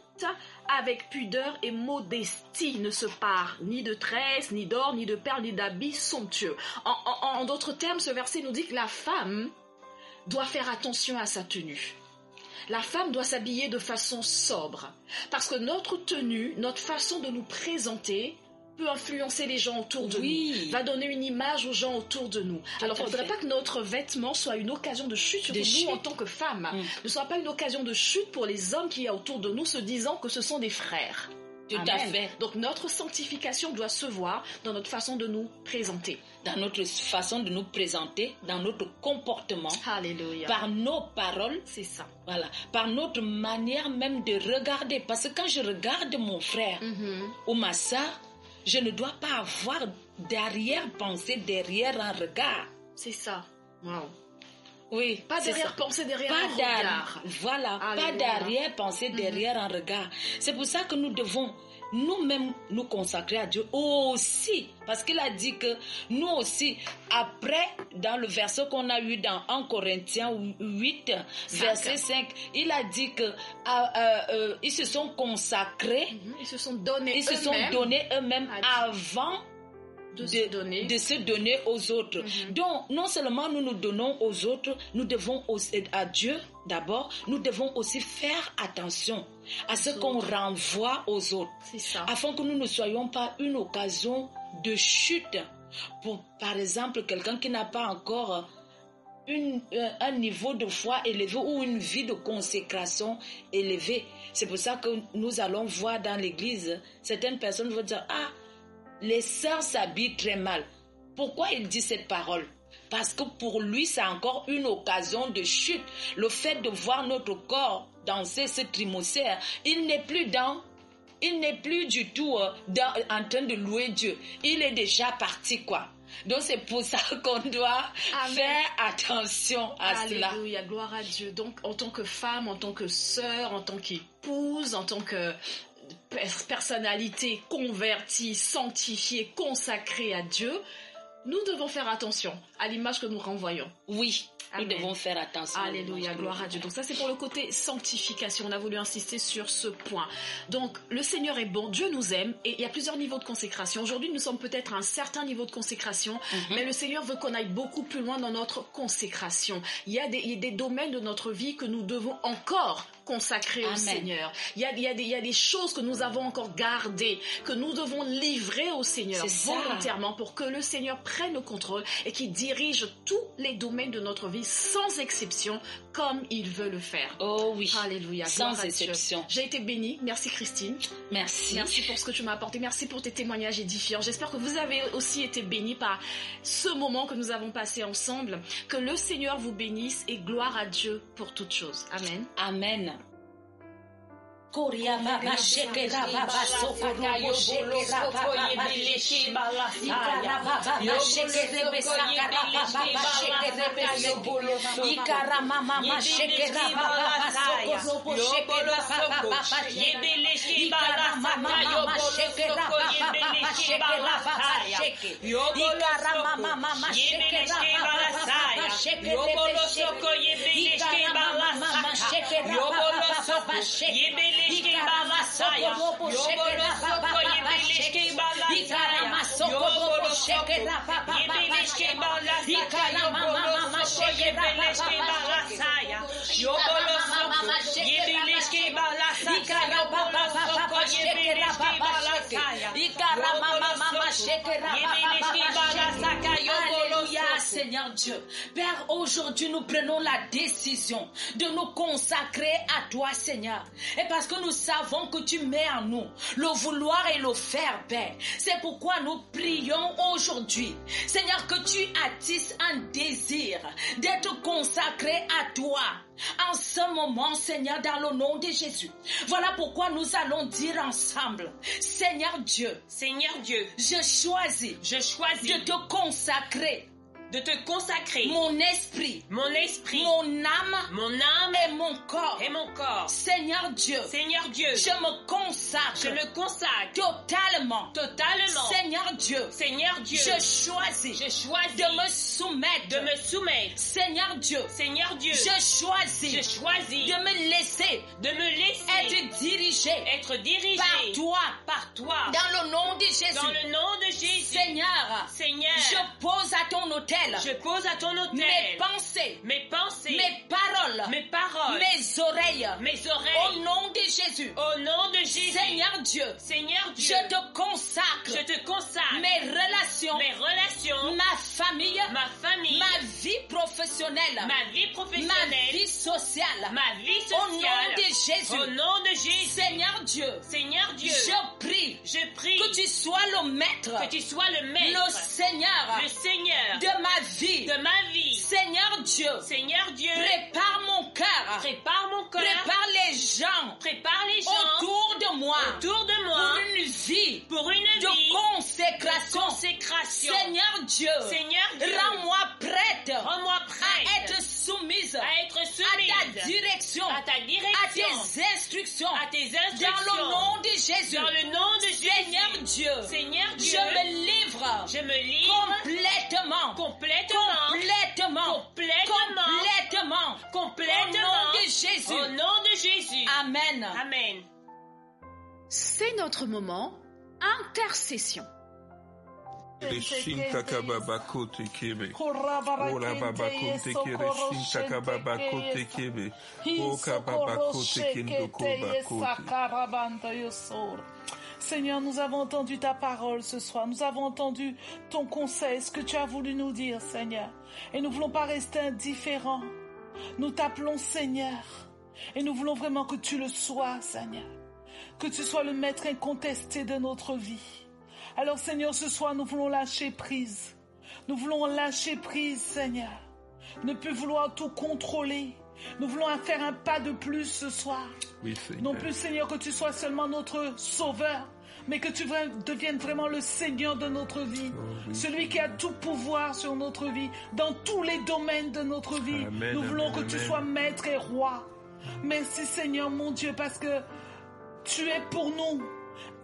avec pudeur et modestie, ne se parent ni de tresses, ni d'or, ni de perles, ni d'habits somptueux. En d'autres termes, ce verset nous dit que la femme doit faire attention à sa tenue. La femme doit s'habiller de façon sobre. Parce que notre tenue, notre façon de nous présenter peut influencer les gens autour de nous, va donner une image aux gens autour de nous. Alors, il ne faudrait pas que notre vêtement soit une occasion de chute sur nous en tant que femmes. Ne soit pas une occasion de chute pour les hommes qui y a autour de nous, se disant que ce sont des frères. Tout à fait. Donc, notre sanctification doit se voir dans notre façon de nous présenter. Dans notre façon de nous présenter, dans notre comportement. Alléluia. Par nos paroles. C'est ça. Voilà. Par notre manière même de regarder. Parce que quand je regarde mon frère ou ma soeur, je ne dois pas avoir d'arrière-pensée derrière un regard. C'est ça. Wow. Oui. Pas derrière-pensée derrière un regard. Voilà. Alléluia. Pas d'arrière-pensée derrière un regard. C'est pour ça que nous devons nous-mêmes nous consacrer à Dieu aussi. Parce qu'il a dit que nous aussi, après, dans le verset qu'on a eu dans 1 Corinthiens 8, verset 5, il a dit que ils se sont consacrés, ils se sont donnés eux-mêmes avant de se donner aux autres. Donc, non seulement nous nous donnons aux autres, nous devons aussi, à Dieu d'abord, nous devons aussi faire attention à ce qu'on renvoie aux autres. C'est ça. Afin que nous ne soyons pas une occasion de chute pour, par exemple, quelqu'un qui n'a pas encore un niveau de foi élevé ou une vie de consécration élevée. C'est pour ça que nous allons voir dans l'église, certaines personnes vont dire, ah, les sœurs s'habillent très mal. Pourquoi il dit cette parole? Parce que pour lui, c'est encore une occasion de chute. Le fait de voir notre corps danser ce trimoussère, il n'est plus du tout en train de louer Dieu. Il est déjà parti, quoi. Donc c'est pour ça qu'on doit faire attention à cela. Alléluia, gloire à Dieu. Donc en tant que femme, en tant que sœur, en tant qu'épouse, en tant que personnalité convertie, sanctifiée, consacrée à Dieu, nous devons faire attention à l'image que nous renvoyons. Oui, nous devons faire attention. Alléluia, gloire à Dieu. Donc ça, c'est pour le côté sanctification. On a voulu insister sur ce point. Donc, le Seigneur est bon, Dieu nous aime, et il y a plusieurs niveaux de consécration. Aujourd'hui, nous sommes peut-être à un certain niveau de consécration, mais le Seigneur veut qu'on aille beaucoup plus loin dans notre consécration. Il y a des domaines de notre vie que nous devons encore consacrer au Seigneur. Il y a des choses que nous avons encore gardées, que nous devons livrer au Seigneur volontairement pour que le Seigneur prenne le contrôle et qu'il dirige tous les domaines de notre vie sans exception, comme il veut le faire. Oh oui. Alléluia. Sans exception. J'ai été bénie. Merci Christine. Merci. Merci pour ce que tu m'as apporté. Merci pour tes témoignages édifiants. J'espère que vous avez aussi été bénis par ce moment que nous avons passé ensemble. Que le Seigneur vous bénisse et gloire à Dieu pour toutes choses. Amen. Amen. Korea baba shekera baba sokoro bo shekera baba shekera baba shekera baba shekera Alléluia, Seigneur Dieu. Père, aujourd'hui nous prenons la décision de nous consacrer à toi, Seigneur. Et parce que nous savons que tu mets en nous le vouloir et le faire, Père. C'est pourquoi nous prions aujourd'hui, Seigneur, que tu attises un désir d'être consacré à toi. En ce moment, Seigneur, dans le nom de Jésus. Voilà pourquoi nous allons dire ensemble, Seigneur Dieu, je choisis de te consacrer. Mon esprit, mon âme et mon corps. Seigneur Dieu, je me consacre totalement. Seigneur Dieu, je choisis de me soumettre. Seigneur Dieu, je choisis de me laisser être dirigé par toi. Dans le nom de Jésus. Seigneur, je pose à ton autel mes pensées, mes paroles, mes oreilles. Au nom de Jésus. Seigneur Dieu, je te consacre mes relations, ma famille, ma vie professionnelle, ma vie sociale. Au nom de Jésus. Seigneur Dieu, je prie que tu sois le maître, le Seigneur de ma vie. Seigneur Dieu, prépare mon cœur, prépare les gens autour de moi pour une vie de consécration. Seigneur Dieu, rends-moi prête à être soumise à ta direction, à tes instructions, dans le nom de Jésus. Seigneur Dieu, je me livre complètement au nom de Jésus. Amen. C'est notre moment intercession. Seigneur, nous avons entendu ta parole ce soir. Nous avons entendu ton conseil, ce que tu as voulu nous dire, Seigneur. Et nous ne voulons pas rester indifférents. Nous t'appelons Seigneur. Et nous voulons vraiment que tu le sois, Seigneur. Que tu sois le maître incontesté de notre vie. Alors, Seigneur, ce soir, nous voulons lâcher prise. Nous voulons lâcher prise, Seigneur. Ne plus vouloir tout contrôler. Nous voulons faire un pas de plus ce soir. Oui, Seigneur. Non plus, Seigneur, que tu sois seulement notre sauveur, mais que tu deviennes vraiment le Seigneur de notre vie. Celui qui a tout pouvoir sur notre vie, dans tous les domaines de notre vie. Amen, nous voulons que tu sois maître et roi. Merci, Seigneur, mon Dieu, parce que tu es pour nous.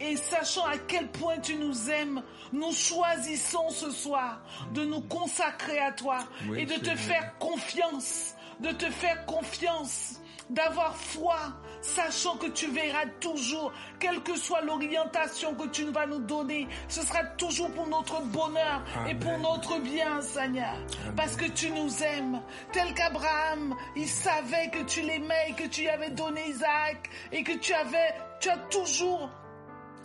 Et sachant à quel point tu nous aimes, nous choisissons ce soir de nous consacrer à toi et de te faire confiance. De te faire confiance, d'avoir foi, sachant que tu verras toujours, quelle que soit l'orientation que tu vas nous donner, ce sera toujours pour notre bonheur et pour notre bien, Seigneur. Parce que tu nous aimes, tel qu'Abraham, il savait que tu l'aimais et que tu lui avais donné Isaac et que tu as toujours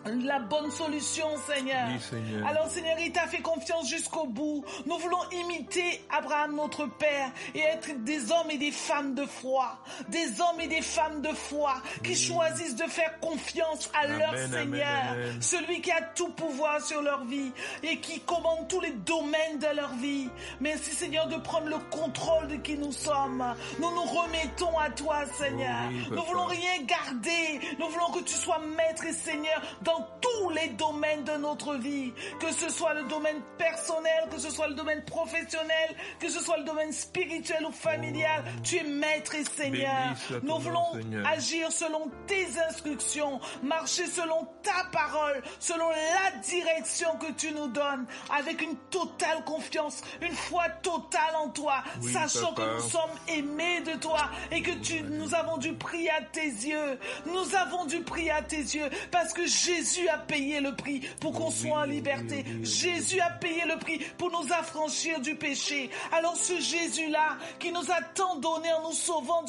la bonne solution, Seigneur. Oui, Seigneur. Alors, Seigneur, il t'a fait confiance jusqu'au bout. Nous voulons imiter Abraham, notre Père, et être des hommes et des femmes de foi. Des hommes et des femmes de foi qui choisissent de faire confiance à leur Seigneur. Amen. Celui qui a tout pouvoir sur leur vie et qui commande tous les domaines de leur vie. Merci, Seigneur, de prendre le contrôle de qui nous sommes. Nous nous remettons à toi, Seigneur. Oui, nous voulons rien garder. Nous voulons que tu sois maître et Seigneur dans dans tous les domaines de notre vie, que ce soit le domaine personnel, que ce soit le domaine professionnel, que ce soit le domaine spirituel ou familial. Tu es maître et Seigneur. Nous voulons agir selon tes instructions, marcher selon ta parole, selon la direction que tu nous donnes, avec une totale confiance, une foi totale en toi, sachant que nous sommes aimés de toi et que nous avons dû prier à tes yeux. Nous avons dû prier à tes yeux parce que Jésus a payé le prix pour qu'on soit en liberté. Jésus a payé le prix pour nous affranchir du péché. Alors ce Jésus-là qui nous a tant donné en nous sauvant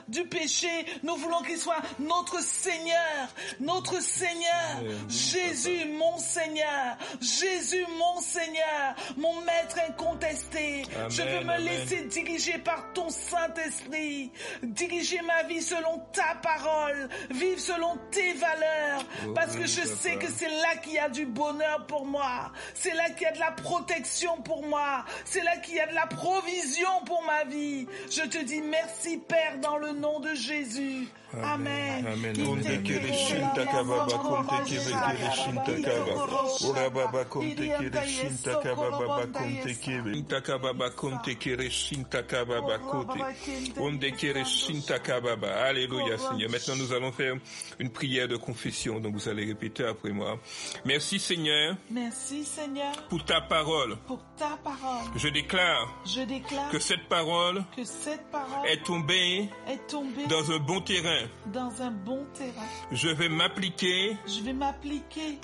du péché, nous voulons qu'il soit notre Seigneur, notre Seigneur. Jésus, mon Seigneur. Jésus, mon Seigneur, mon maître incontesté. Amen, je veux me laisser diriger par ton Saint-Esprit, diriger ma vie selon ta parole, vivre selon tes valeurs, parce que je sais que c'est là qu'il y a du bonheur pour moi, c'est là qu'il y a de la protection pour moi, c'est là qu'il y a de la provision pour ma vie. Je te dis merci Père dans le nom de Jésus. Amen. Amen. Alléluia Seigneur. Maintenant nous allons faire une prière de confession. Donc vous allez répéter après moi. Merci Seigneur. Merci Seigneur. Pour ta parole. Pour ta parole. Je déclare que cette parole est tombée dans un bon terrain. Dans un bon terrain. Je vais m'appliquer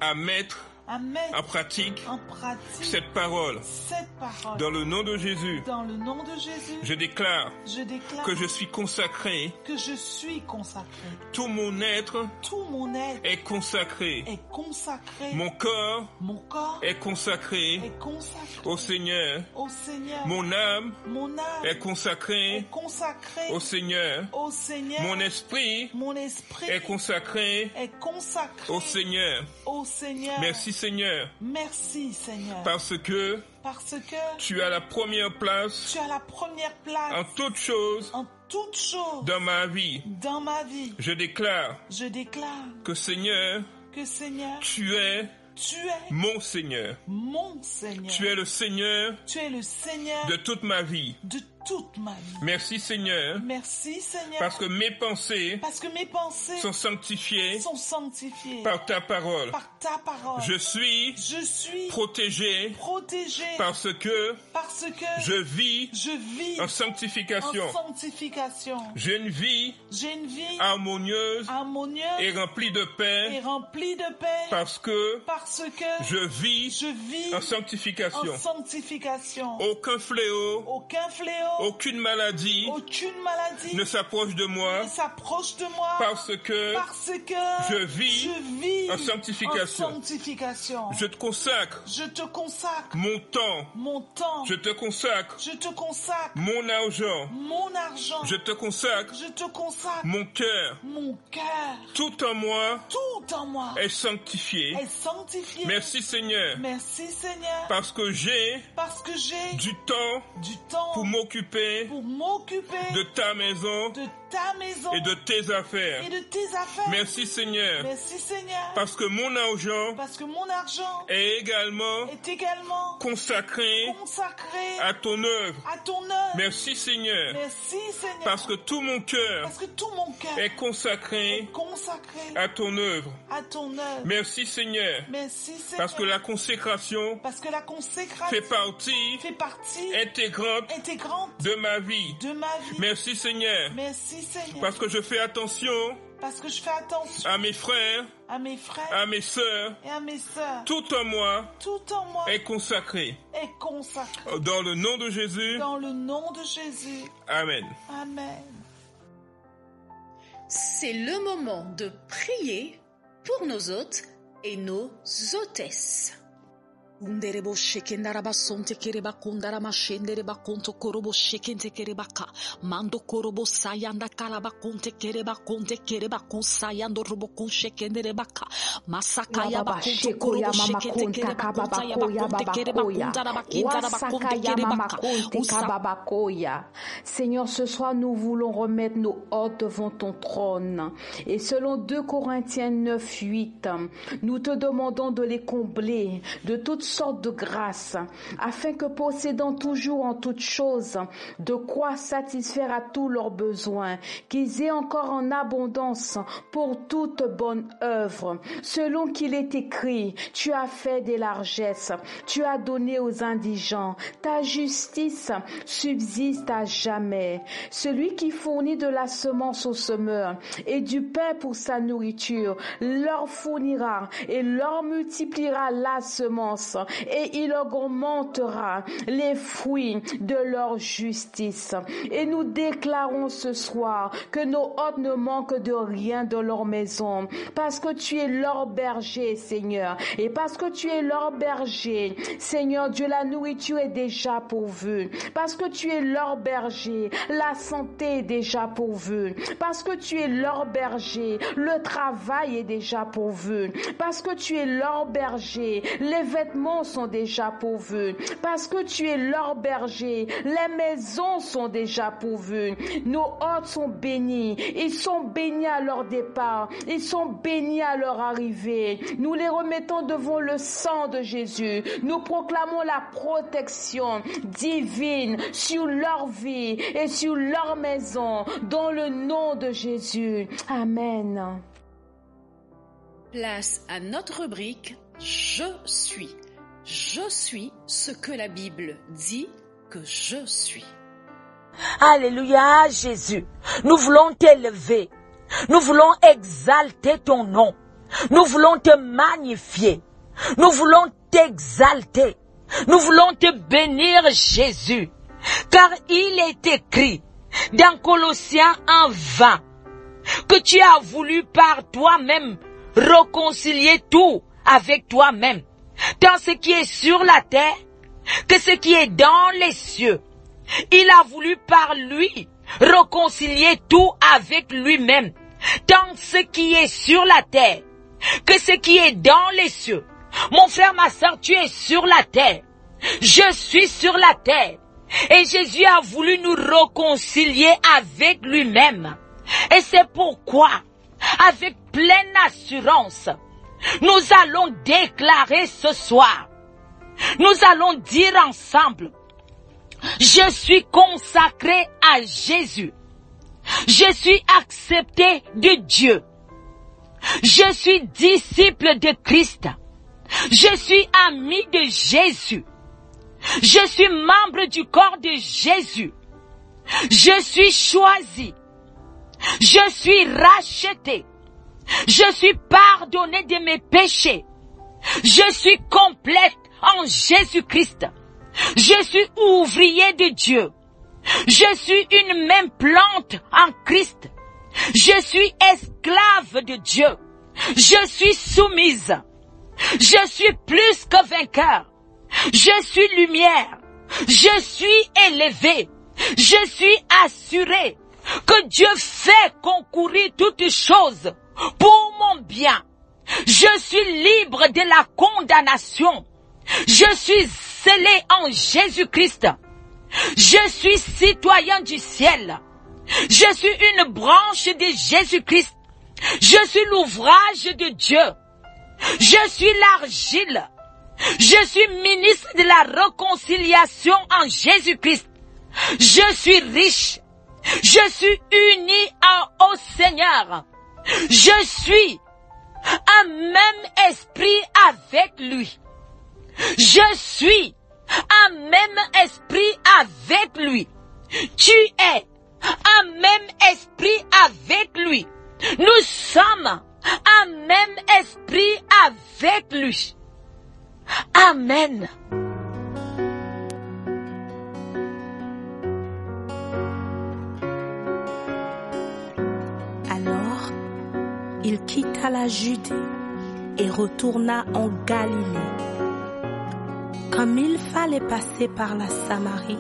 à mettre en pratique cette parole. Dans le nom de Jésus. Je déclare que je suis consacré. Tout mon être est consacré. Mon corps est consacré au Seigneur. Mon âme est consacrée au Seigneur. Mon esprit est consacré au Seigneur. Merci Seigneur. Merci Seigneur. Parce que tu as la première place. En toutes choses. Dans ma vie. Je déclare. Que Seigneur. Tu es mon Seigneur. Tu es le Seigneur. De toute ma vie. Merci Seigneur. Parce que mes pensées sont sanctifiées par ta parole. Je suis protégé parce que je vis en sanctification. J'ai une vie harmonieuse et remplie de paix parce que je vis en sanctification. Aucun fléau, aucune maladie ne s'approche de moi parce que je vis en sanctification. Je te consacre mon temps. Je te consacre mon argent. Je te consacre mon cœur. Tout en moi est sanctifié. Merci Seigneur. Parce que j'ai du temps pour m'occuper de ta maison et de tes affaires. Merci Seigneur. Parce que mon argent est également consacré à ton œuvre. Merci Seigneur. Parce que tout mon cœur est consacré à ton œuvre. Merci Seigneur. Parce que la consécration fait partie intégrante de ma vie. Merci Seigneur. Parce que je fais attention à mes frères, à mes sœurs, tout en moi est consacré. Dans le nom de Jésus. Amen. C'est le moment de prier pour nos hôtes et nos hôtesses. Underebo shekendara basonte kereba kondara mashendereba konto korobo shekente kerebaka mando korobo sayanda kalaba konte kereba kusayando robo kushekenderebaka masakaya bakonto korobo shekente kereba konta ya bakonte kereba kondara bakindara bakonte kerebaka. Seigneur, ce soir nous voulons remettre nos hôtes devant ton trône et selon 2 Corinthiens 9:8, nous te demandons de les combler de toutes sortes de grâces, afin que possédant toujours en toutes choses de quoi satisfaire à tous leurs besoins, qu'ils aient encore en abondance pour toute bonne œuvre. Selon qu'il est écrit, tu as fait des largesses, tu as donné aux indigents, ta justice subsiste à jamais. Celui qui fournit de la semence aux semeurs et du pain pour sa nourriture, leur fournira et leur multipliera la semence, et il augmentera les fruits de leur justice. Et nous déclarons ce soir que nos hôtes ne manquent de rien dans leur maison, parce que tu es leur berger, Seigneur. Et parce que tu es leur berger, Seigneur Dieu, la nourriture est déjà pourvue. Parce que tu es leur berger, la santé est déjà pourvue. Parce que tu es leur berger, le travail est déjà pourvu. Parce que tu es leur berger, les vêtements sont déjà pourvus. Parce que tu es leur berger, les maisons sont déjà pourvues. Nos hôtes sont bénis. Ils sont bénis à leur départ. Ils sont bénis à leur arrivée. Nous les remettons devant le sang de Jésus. Nous proclamons la protection divine sur leur vie et sur leur maison, dans le nom de Jésus. Amen. Place à notre rubrique « Je suis ». Je suis ce que la Bible dit que je suis. Alléluia, Jésus. Nous voulons t'élever. Nous voulons exalter ton nom. Nous voulons te magnifier. Nous voulons t'exalter. Nous voulons te bénir, Jésus. Car il est écrit dans Colossiens 1:20 que tu as voulu par toi-même réconcilier tout avec toi-même, tant ce qui est sur la terre que ce qui est dans les cieux. Il a voulu par lui réconcilier tout avec lui-même, tant ce qui est sur la terre que ce qui est dans les cieux. Mon frère, ma soeur, tu es sur la terre. Je suis sur la terre. Et Jésus a voulu nous réconcilier avec lui-même. Et c'est pourquoi, avec pleine assurance, nous allons déclarer ce soir, nous allons dire ensemble, je suis consacré à Jésus. Je suis accepté de Dieu. Je suis disciple de Christ. Je suis ami de Jésus. Je suis membre du corps de Jésus. Je suis choisi. Je suis racheté. Je suis pardonné de mes péchés. Je suis complète en Jésus-Christ. Je suis ouvrier de Dieu. Je suis une même plante en Christ. Je suis esclave de Dieu. Je suis soumise. Je suis plus que vainqueur. Je suis lumière. Je suis élevé. Je suis assuré que Dieu fait concourir toutes choses pour mon bien. Je suis libre de la condamnation. Je suis scellé en Jésus-Christ. Je suis citoyen du ciel. Je suis une branche de Jésus-Christ. Je suis l'ouvrage de Dieu. Je suis l'argile. Je suis ministre de la réconciliation en Jésus-Christ. Je suis riche. Je suis uni au Seigneur. Je suis un même esprit avec lui. Je suis un même esprit avec lui. Tu es un même esprit avec lui. Nous sommes un même esprit avec lui. Amen. Alors, il quitta la Judée et retourna en Galilée. Comme il fallait passer par la Samarie,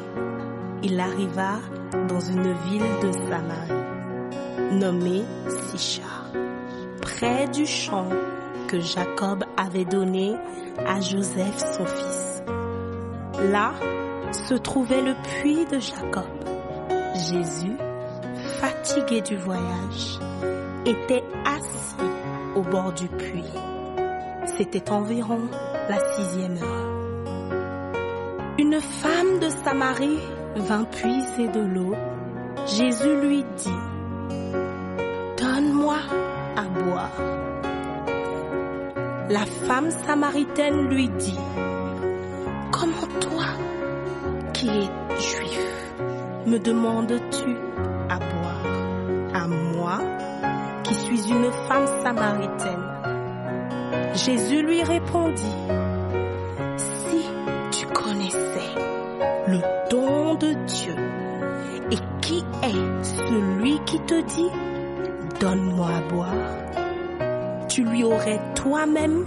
il arriva dans une ville de Samarie, nommée Sichar, près du champ que Jacob avait donné à Joseph son fils. Là se trouvait le puits de Jacob. Jésus, fatigué du voyage, était assis au bord du puits. C'était environ la 6e heure. Une femme de Samarie vint puiser de l'eau. Jésus lui dit, « Donne-moi à boire. » La femme samaritaine lui dit, « Comment toi, qui es juif, me demandes-tu à boire, à moi, qui suis une femme samaritaine ?» Jésus lui répondit, « Si tu connaissais le don de Dieu et qui est celui qui te dit, donne-moi à boire, tu lui aurais toi-même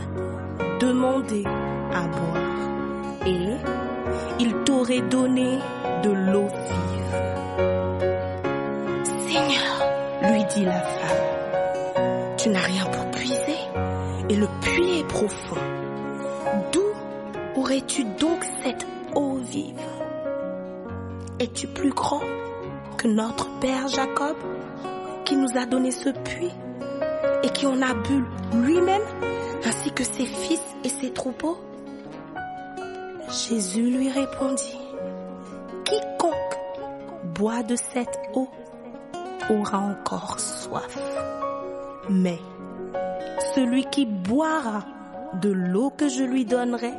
demandé à boire et il t'aurait donné de l'eau vive. » Seigneur, lui dit la femme, tu n'as rien pour puiser et le puits est profond. D'où aurais-tu donc cette eau vive? Es-tu plus grand que notre père Jacob, qui nous a donné ce puits et qui en a bu lui-même, ainsi que ses fils et ses troupeaux? Jésus lui répondit, quiconque boit de cette eau aura encore soif. Mais celui qui boira de l'eau que je lui donnerai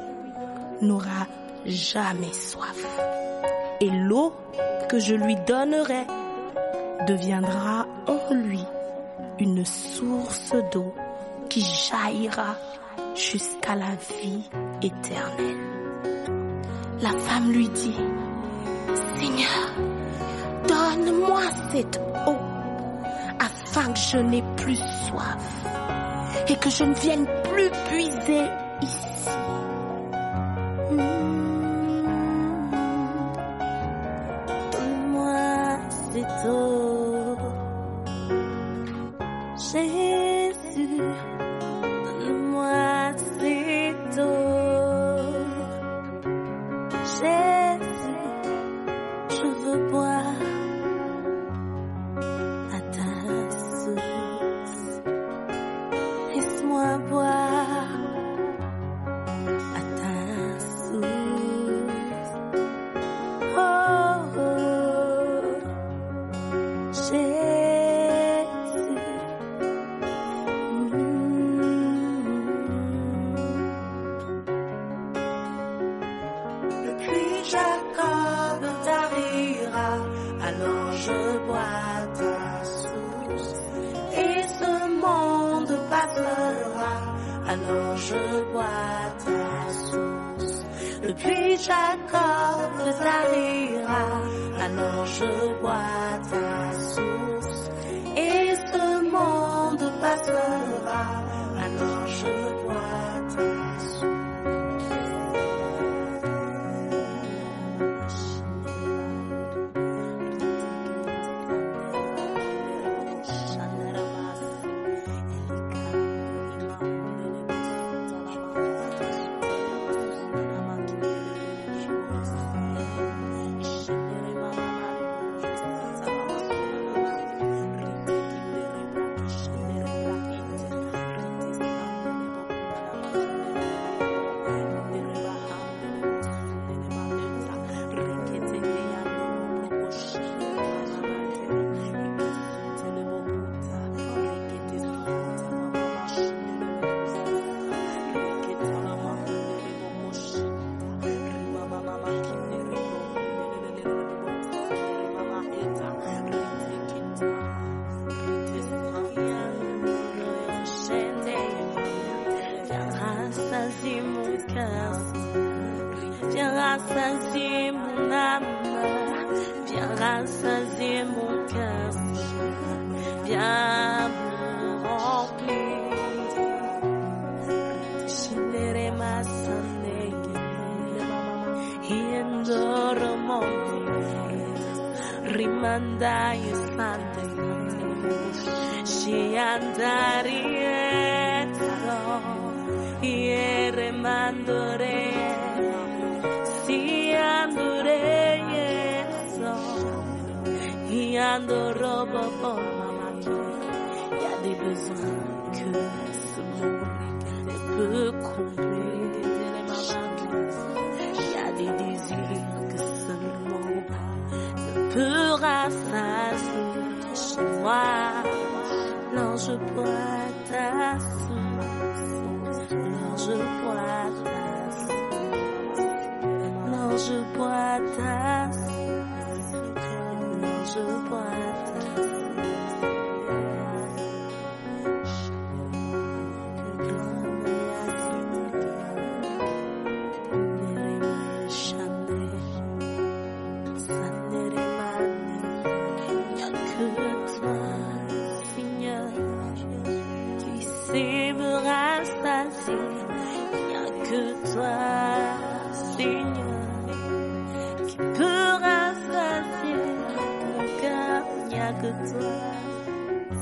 n'aura jamais soif. Et l'eau que je lui donnerai deviendra en lui une source d'eau qui jaillira jusqu'à la vie éternelle. La femme lui dit, Seigneur, donne-moi cette eau afin que je n'ai plus soif et que je ne vienne plus puiser ici. Donne-moi cette eau, Jésus, donne-moi cette eau, Jésus, je veux boire à ta source. Laisse-moi boire à ta source. Oh, oh, Jésus. Le puits Jacob t'arrivera, alors je bois ta source. Et ce monde passera, alors je bois ta source. Le puits Jacob t'arrivera, alors je bois ta source. Et ce monde passera, alors je bois ta source. Viens rassasier mon âme, viens rassasier mon cœur, viens me remplir. manda yusande shiandarieto yere mandore siandureyeso yandorobo il y a des besoins que ce monde ne peut combler. Il y a des désirs que ce monde ne peut rassasier. Chez moi, l'ange boit ta source, l'ange boit ta source, l'ange boit ta source, l'ange boit ta source.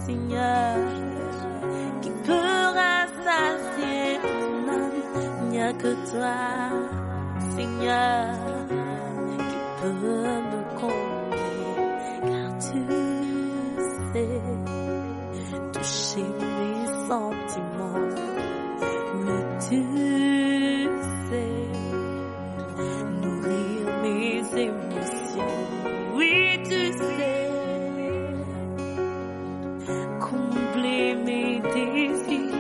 Seigneur, qui peut rassasier mon âme, il n'y a que toi, Seigneur, qui peut me combler, car tu sais toucher mes sentiments, oui tu sais nourrir mes émotions, oui tu sais combler mes désirs,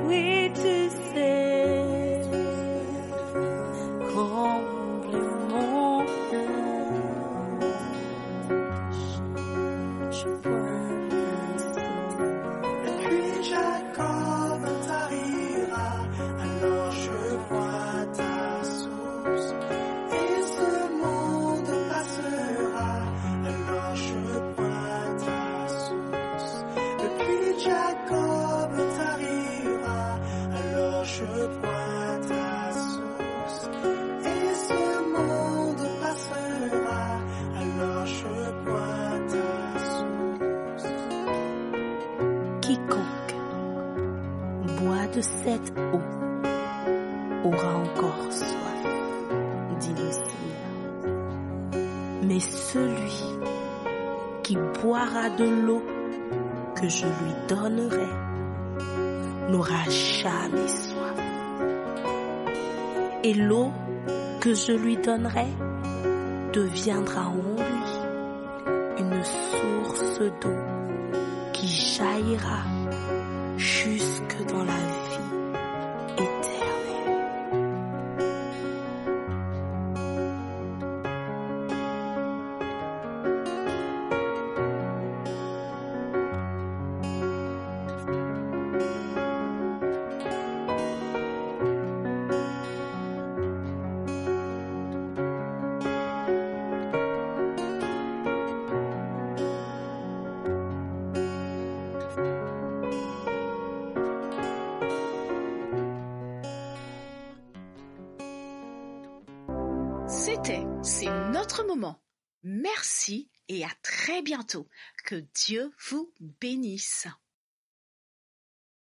oui tu sais, combler mon cœur. Je vois depuis Jacob t'arrivera, alors je vois ta source, et ce monde passera, alors je vois ta source. Depuis Jacob t'arrivera, alors je bois ta source. Et ce monde passera, alors je bois ta source. Quiconque boit de cette eau aura encore soif, dit le Seigneur. Mais celui qui boira de l'eau que je lui donnerai n'aura jamais soif. Et l'eau que je lui donnerai deviendra en lui une source d'eau qui jaillira jusque dans la vie éternelle. C'est notre moment. Merci et à très bientôt. Que Dieu vous bénisse.